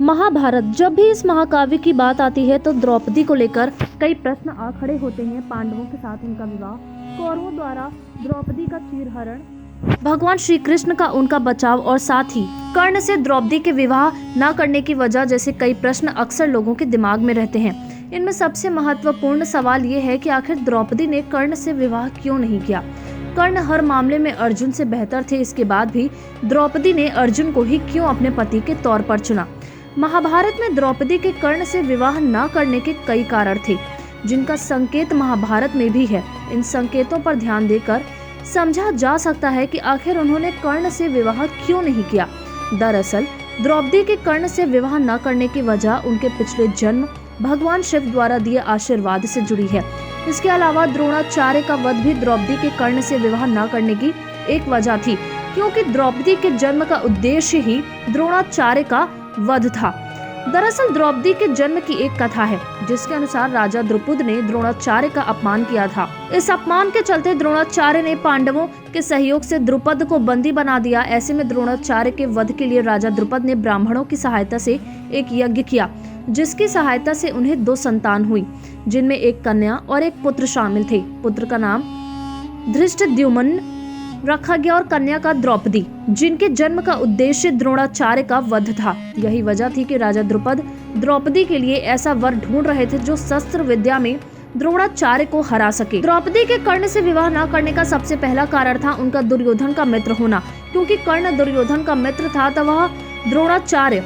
महाभारत। जब भी इस महाकाव्य की बात आती है तो द्रौपदी को लेकर कई प्रश्न आ खड़े होते हैं। पांडवों के साथ उनका विवाह, कौरवों द्वारा द्रौपदी का चीरहरण, भगवान श्री कृष्ण का उनका बचाव और साथ ही कर्ण से द्रौपदी के विवाह न करने की वजह जैसे कई प्रश्न अक्सर लोगों के दिमाग में रहते हैं। इनमें सबसे महत्वपूर्ण सवाल ये है कि आखिर द्रौपदी ने कर्ण से विवाह क्यों नहीं किया। कर्ण हर मामले में अर्जुन से बेहतर थे, इसके बाद भी द्रौपदी ने अर्जुन को ही क्यों अपने पति के तौर पर चुना। महाभारत में द्रौपदी के कर्ण से विवाह न करने के कई कारण थे, जिनका संकेत महाभारत में भी है। इन संकेतों पर ध्यान देकर समझा जा सकता है कि आखिर उन्होंने कर्ण से विवाह क्यों नहीं किया। दरअसल द्रौपदी के कर्ण से विवाह न करने की वजह उनके पिछले जन्म भगवान शिव द्वारा दिए आशीर्वाद से जुड़ी है। इसके अलावा द्रोणाचार्य का वध भी द्रौपदी के कर्ण से विवाह न करने की एक वजह थी, क्योंकि द्रौपदी के जन्म का उद्देश्य ही द्रोणाचार्य का वध था। दरअसल द्रौपदी के जन्म की एक कथा है, जिसके अनुसार राजा द्रुपद ने द्रोणाचार्य का अपमान किया था। इस अपमान के चलते द्रोणाचार्य ने पांडवों के सहयोग से द्रुपद को बंदी बना दिया। ऐसे में द्रोणाचार्य के वध के लिए राजा द्रुपद ने ब्राह्मणों की सहायता से एक यज्ञ किया, जिसकी सहायता से उन्हें 2 संतान हुई, जिनमें एक कन्या और एक पुत्र शामिल थे। पुत्र का नाम धृष्टद्युम्न रखा गया और कन्या का द्रौपदी, जिनके जन्म का उद्देश्य द्रोणाचार्य का वध था। यही वजह थी कि राजा द्रुपद द्रौपदी के लिए ऐसा वर ढूंढ रहे थे जो शस्त्र विद्या में द्रोणाचार्य को हरा सके। द्रौपदी के कर्ण से विवाह न करने का सबसे पहला कारण था उनका दुर्योधन का मित्र होना। क्योंकि कर्ण दुर्योधन का मित्र था तो वह द्रोणाचार्य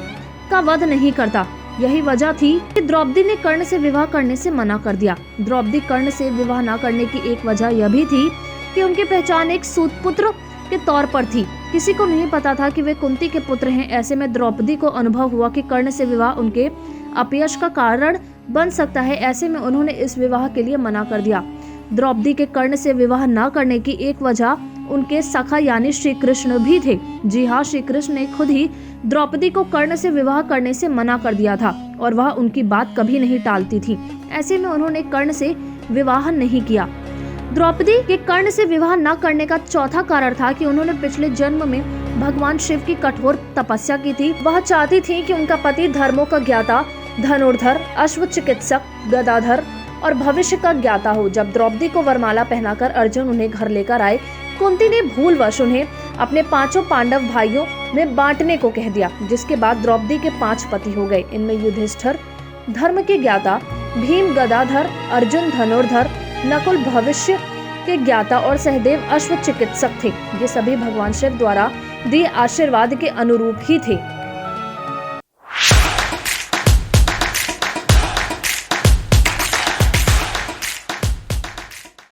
का वध नहीं करता। यही वजह थी कि द्रौपदी ने कर्ण से विवाह करने से मना कर दिया। द्रौपदी कर्ण से विवाह न करने की एक वजह यह भी थी कि उनकी पहचान एक सूतपुत्र के तौर पर थी। किसी को नहीं पता था कि वे कुंती के पुत्र हैं। ऐसे में द्रौपदी को अनुभव हुआ कि कर्ण से विवाह उनके अपयश का कारण बन सकता है। ऐसे में उन्होंने इस विवाह के लिए मना कर दिया। द्रौपदी के कर्ण से विवाह न करने की एक वजह उनके सखा यानी श्री कृष्ण भी थे। जी हाँ, श्री कृष्ण ने खुद ही द्रौपदी को कर्ण से विवाह करने से मना कर दिया था और वह उनकी बात कभी नहीं टालती थी। ऐसे में उन्होंने कर्ण से विवाह नहीं किया। द्रौपदी के कर्ण से विवाह न करने का चौथा कारण था कि उन्होंने पिछले जन्म में भगवान शिव की कठोर तपस्या की थी। वह चाहती थी कि उनका पति धर्मों का ज्ञाता, धनुर्धर, अश्व चिकित्सक, गदाधर और भविष्य का ज्ञाता हो। जब द्रौपदी को वरमाला पहनाकर अर्जुन उन्हें घर लेकर आए, कुंती ने भूलवश उन्हें अपने 5 पांडव भाइयों में बांटने को कह दिया, जिसके बाद द्रौपदी के 5 पति हो गए। इनमें युधिष्ठिर धर्म के ज्ञाता, भीम गदाधर, अर्जुन धनुर्धर, नकुल भविष्य के ज्ञाता और सहदेव अश्व चिकित्सक थे। ये सभी भगवान शिव द्वारा दिए आशीर्वाद के अनुरूप ही थे।